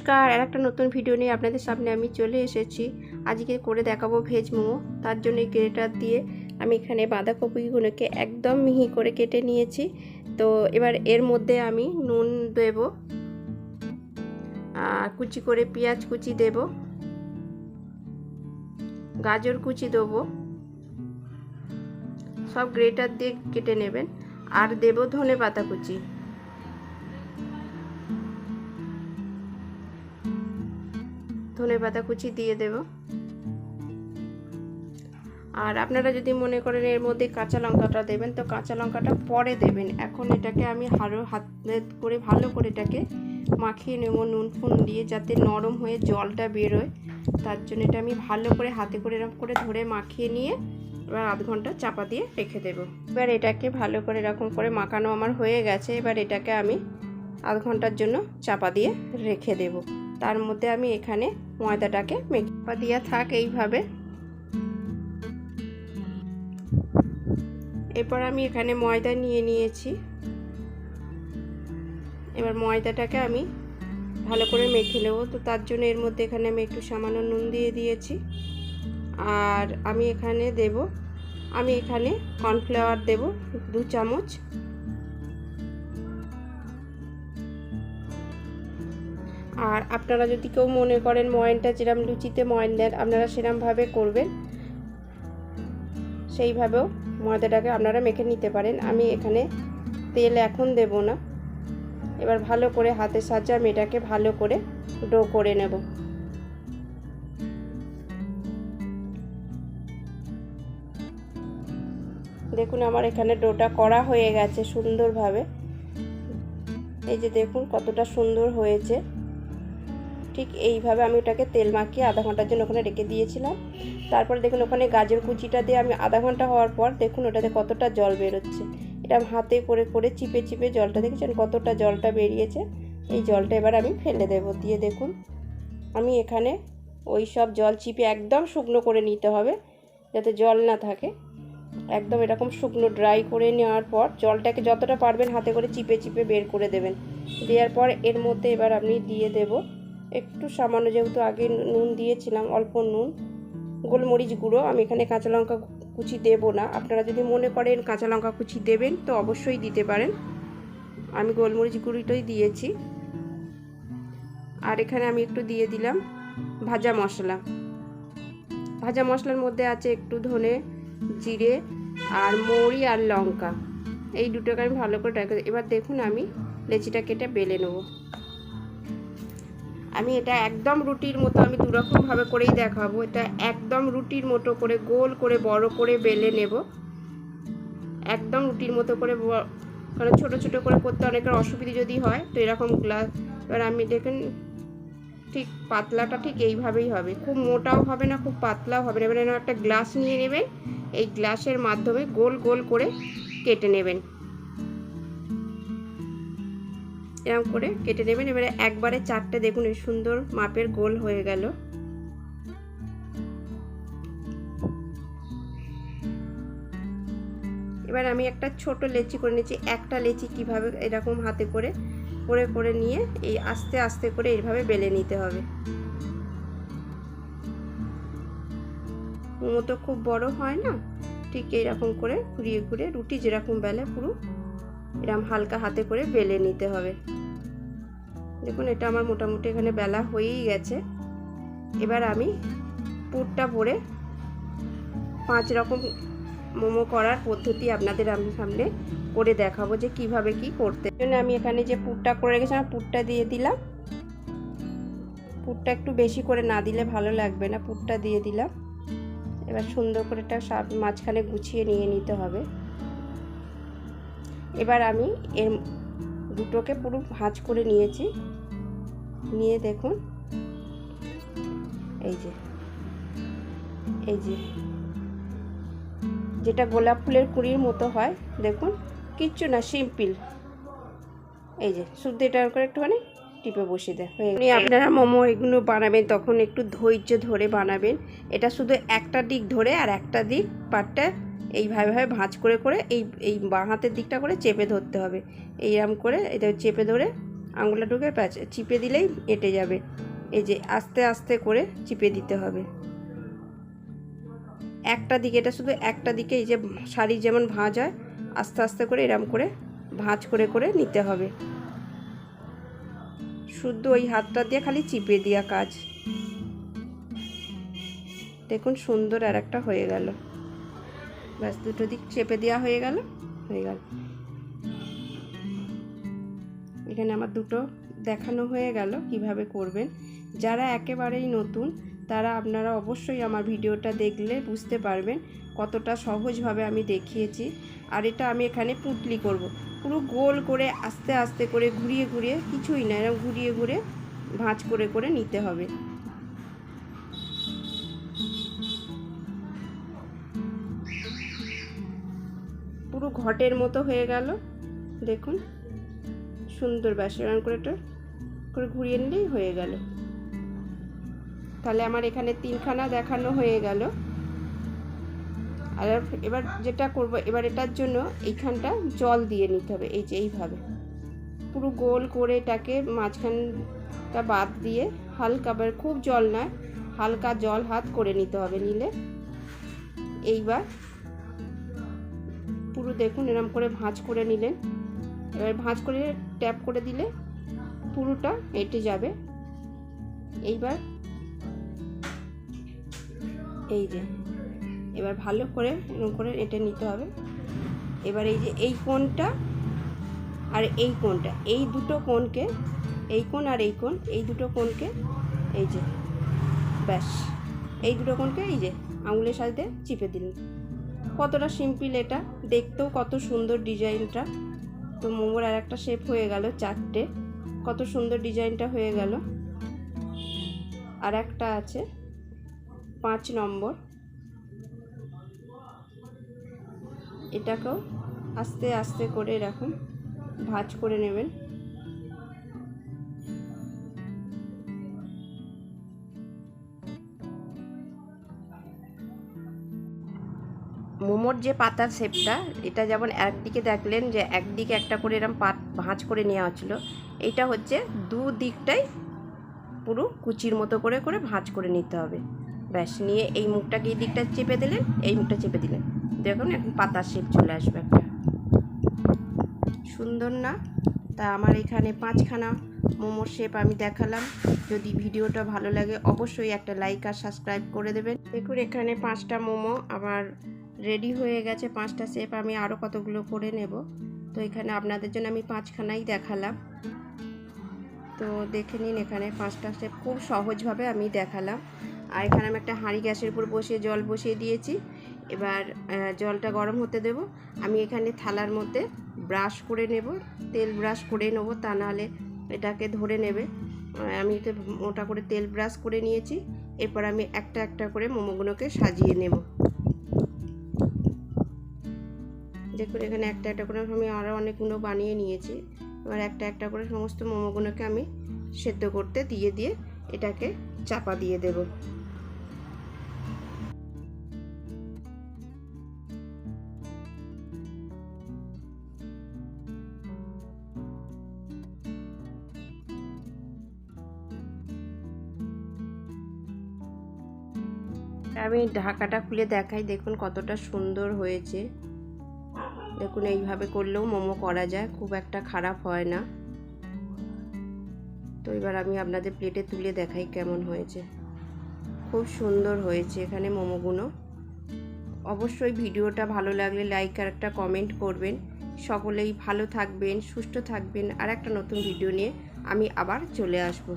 নমস্কার, আরেকটা নতুন ভিডিও নিয়ে আপনাদের সামনে আমি চলে এসেছি। আজকে করে দেখাবো ভেজ মোমো। তার জন্য গ্রেটার দিয়ে আমি এখানে বাঁধাকপিগুলোকে একদম মিহি করে কেটে নিয়েছি। তো এবার এর মধ্যে আমি নুন দেব, কুচি করে পেঁয়াজ কুচি দেব, গাজর কুচি দেবো, সব গ্রেটার দিয়ে কেটে নেবেন। আর দেব ধনেপাতা কুচি, ধনেপাতা কুচি দিয়ে দেব। আর আপনারা যদি মনে করেন এর মধ্যে কাঁচা লঙ্কাটা দেবেন তো কাঁচা লঙ্কাটা পরে দেবেন। এখন এটাকে আমি হাতে করে ভালো করে এটাকে মাখিয়ে নেব নুন ফুন দিয়ে, যাতে নরম হয়ে জলটা বেরোয়। তার জন্য এটা আমি ভালো করে হাতে করে এরকম করে ধরে মাখিয়ে নিয়ে এবার আধ ঘন্টা চাপা দিয়ে রেখে দেব। এবার এটাকে ভালো করে এরকম করে মাখানো আমার হয়ে গেছে। এবার এটাকে আমি আধ ঘন্টার জন্য চাপা দিয়ে রেখে দেব। তার মধ্যে আমি এখানে ময়দাটাকে চাপা দিয়ে থাক এইভাবে। এরপর আমি এখানে ময়দা নিয়ে নিয়েছি। এবার ময়দাটাকে আমি ভালো করে মেখে নেব। তো তার জন্য এর মধ্যে এখানে আমি একটু সামান্য নুন দিয়ে দিয়েছি। আর আমি এখানে কর্নফ্লাওয়ার দেব 2 চামচ। আর আপনারা যদি কেউ মনে করেন ময়নটা যেরকম লুচিতে ময়ন দেন আপনারা সেরকমভাবে করবেন, সেইভাবেও ময়দাটাকে আপনারা মেখে নিতে পারেন। আমি এখানে তেল এখন দেব না। এবার ভালো করে হাতের সাহায্যে আমি এটাকে ভালো করে ডো করে নেব। দেখুন আমার এখানে ডোটা করা হয়ে গেছে সুন্দরভাবে। এই যে দেখুন কতটা সুন্দর হয়েছে। ঠিক এইভাবে আমি এটাকে তেল মাখিয়ে আধা ঘন্টার জন্য ওখানে রেখে দিয়েছিলাম। তারপরে দেখুন ওখানে গাজর কুচিটা দিয়ে আমি আধা ঘন্টা হওয়ার পর দেখুন ওটাতে কতটা জল বেরোচ্ছে। এটা হাতে করে করে চিপে চিপে জলটা দেখেছেন কতটা জলটা বেরিয়েছে। এই জলটা এবার আমি ফেলে দেব। দিয়ে দেখুন আমি এখানে ওই সব জল চিপে একদম শুকনো করে নিতে হবে, যাতে জল না থাকে। একদম এরকম শুকনো ড্রাই করে নেওয়ার পর জলটাকে যতটা পারবেন হাতে করে চিপে চিপে বের করে দেবেন। দেওয়ার পর এর মধ্যে এবার আমি দিয়ে দেব একটু সামান্য, যেহেতু আগে নুন দিয়েছিলাম, অল্প নুন, গোলমরিচ গুঁড়ো। আমি এখানে কাঁচা লঙ্কা কুচি দেব না। আপনারা যদি মনে করেন কাঁচা লঙ্কা কুচি দেবেন তো অবশ্যই দিতে পারেন। আমি গোলমরিচ গুঁড়োটাই দিয়েছি। আর এখানে আমি একটু দিয়ে দিলাম ভাজা মশলা। ভাজা মশলার মধ্যে আছে একটু ধনে, জিরে আর মৌরি আর লঙ্কা। এই দুটোকে আমি ভালো করে রেখে। এবার দেখুন আমি লেচিটা কেটে বেলে নেব। আমি এটা একদম রুটির মতো আমি দুরকমভাবে করেই দেখাবো। এটা একদম রুটির মতো করে গোল করে বড় করে বেলে নেব, একদম রুটির মতো করে। কারণ ছোটো ছোটো করে করতে অনেকের অসুবিধা যদি হয় তো এরকম গ্লাস। এবার আমি দেখুন ঠিক পাতলাটা ঠিক এইভাবেই হবে, খুব মোটাও হবে না খুব পাতলাও হবে না। এবার একটা গ্লাস নিয়ে নেবেন, এই গ্লাসের মাধ্যমে গোল গোল করে কেটে নেবেন, এরকম করে কেটে নেবেন। এবারে একবারে 4টে দেখুন এই সুন্দর মাপের গোল হয়ে গেল। এবার আমি একটা ছোট লেচি করে নিয়েছি। একটা লেচি কিভাবে এরকম হাতে করে করে করে নিয়ে এই আস্তে আস্তে করে এইভাবে বেলে নিতে হবে। মোমো তো খুব বড় হয় না, ঠিক এইরকম করে ঘুরিয়ে ঘুরিয়ে রুটি যেরকম বেলে পুরো এরকম হালকা হাতে করে বেলে নিতে হবে। দেখুন এটা আমার মোটামুটি এখানে বেলা হয়েই গেছে। এবার আমি পুরটা ভরে 5 রকম মোমো করার পদ্ধতি আপনাদের আমি সামনে করে দেখাবো যে কিভাবে কি করতে। জন্য আমি এখানে যে পুরটা করে রেখেছিলাম পুরটা দিয়ে দিলাম। পুরটা একটু বেশি করে না দিলে ভালো লাগবে না, পুরটা দিয়ে দিলাম। এবার সুন্দর করে এটা মাঝখানে গুছিয়ে নিয়ে নিতে হবে। এবার আমি এর দুটোকে পুরো ভাঁজ করে নিয়েছি। নিয়ে দেখুন এই যে যেটা গোলাপ ফুলের কুঁড়ির মতো হয়, দেখুন কিচ্ছু না, সিম্পল। এই যে শুধু এটা করে একটুখানি টিপে বসিয়ে দেয়। আপনারা মোমো এগুলো বানাবেন তখন একটু ধৈর্য ধরে বানাবেন। এটা শুধু একটা দিক ধরে আর একটা দিক পাটটা এইভাবে ভাঁজ করে করে এই বাঁ হাতের দিকটা করে চেপে ধরতে হবে। এইরকম করে এটা চেপে ধরে আঙুলটা ঢুকে চিপে দিলেই এঁটে যাবে। এই যে আস্তে আস্তে করে চিপে দিতে হবে একটা দিকে, এটা শুধু একটা দিকে। এই যে শাড়ি যেমন ভাঁজ হয় আস্তে আস্তে করে এরম করে ভাঁজ করে করে নিতে হবে। শুদ্ধ ওই হাতটা দিয়ে খালি চিপে দেওয়া কাজ। দেখুন সুন্দর আর একটা হয়ে গেল। ব্যাস দুটো দিক চেপে দেওয়া হয়ে গেল। এখানে আমার দুটো দেখানো হয়ে গেল কিভাবে করবেন। যারা একেবারেই নতুন তারা আপনারা অবশ্যই আমার ভিডিওটা দেখলে বুঝতে পারবেন কতটা সহজভাবে আমি দেখিয়েছি। আর এটা আমি এখানে পুঁটলি করব। পুরো গোল করে আস্তে আস্তে করে ঘুরিয়ে ঘুরিয়ে, কিছুই না, এরকম ঘুরিয়ে ঘুরিয়ে ভাঁজ করে করে নিতে হবে। পুরো ঘটের মতো হয়ে গেল। দেখুন সুন্দর। ব্যাস এরকম করে এটা করে ঘুরিয়ে নিলেই হয়ে গেল। তাহলে আমার এখানে 3খানা দেখানো হয়ে গেল। আর এবার যেটা করব, এবার এটার জন্য এইখানটা জল দিয়ে নিতে হবে। এই যে এইভাবে পুরো গোল করে এটাকে মাঝখানটা বাদ দিয়ে হালকা, খুব জল নয়, হালকা জল হাত করে নিতে হবে। নিলে এইবার পুরো দেখুন এরম করে ভাঁজ করে নিলেন। এবার ভাঁজ করে ট্যাপ করে দিলে পুরোটা এঁটে যাবে। এইবার এই যে এবার ভালো করে এরকম করে এঁটে নিতে হবে। এবার এই যে এই কোণটা আর এই কোণটা, এই দুটো কোণকে, এই কোণ আর এই কোণ, এই দুটো কোণকে এই যে ব্যাস এই দুটো কোণকে এই যে আঙুলের সাথে চিপে দিলেন। কতটা সিম্পল, এটা দেখতেও কত সুন্দর ডিজাইনটা। তো মোমোর আর একটা শেপ হয়ে গেল 4টে। কত সুন্দর ডিজাইনটা হয়ে গেল। আর একটা আছে 5 নম্বর, এটাকেও আস্তে আস্তে করে এরকম ভাঁজ করে নেবেন। মোমোর যে পাতার শেপটা, এটা যেমন একদিকে দেখলেন যে একদিকে একটা করে এরকম ভাঁজ করে নেওয়া হচ্ছিলো, এইটা হচ্ছে দুদিকটাই পুরো কুচির মতো করে করে ভাঁজ করে নিতে হবে। ব্যাস নিয়ে এই মুখটাকে এই দিকটা চেপে দিলেন, এই মুখটা চেপে দিলেন, দেখুন এখন পাতার শেপ চলে আসবে একটা। সুন্দর না? তা আমার এখানে 5খানা মোমোর শেপ আমি দেখালাম। যদি ভিডিওটা ভালো লাগে অবশ্যই একটা লাইক আর সাবস্ক্রাইব করে দেবেন। দেখুন এখানে 5টা মোমো আমার রেডি হয়ে গেছে। 5টা শেপ আমি আরও কতগুলো করে নেব। তো এখানে আপনাদের জন্য আমি 5খানাই দেখালাম। তো দেখে নিন, এখানে 5টা শেপ খুব সহজভাবে আমি দেখালাম। আর এখানে আমি একটা হাঁড়ি গ্যাসের উপর বসিয়ে জল বসিয়ে দিয়েছি। এবার জলটা গরম হতে দেব। আমি এখানে থালার মধ্যে ব্রাশ করে নেব, তেল ব্রাশ করে নেব, তা নাহলে এটাকে ধরে নেবে। আমি তো মোটা করে তেল ব্রাশ করে নিয়েছি। এরপর আমি একটা একটা করে মোমোগুলোকে সাজিয়ে নেব। দেখুন এখানে একটা একটা করে আমি আরও অনেকগুলো বানিয়ে নিয়েছি। এবার একটা একটা করে সমস্ত মোমোগুলোকে আমি সেদ্ধ করতে দিয়ে দিয়ে এটাকে চাপা দিয়ে দেব। আমি ঢাকাটা খুলে দেখাই, দেখুন কতটা সুন্দর হয়েছে। দেখুন এইভাবে করলেও মোমো করা যায়, খুব একটা খারাপ হয় না। তো এবার আমি আপনাদের প্লেটে তুলে দেখাই কেমন হয়েছে। খুব সুন্দর হয়েছে এখানে মোমোগুলো। অবশ্যই ভিডিওটা ভালো লাগলে লাইক আর একটা কমেন্ট করবেন। সকলেই ভালো থাকবেন, সুস্থ থাকবেন। আর একটা নতুন ভিডিও নিয়ে আমি আবার চলে আসব।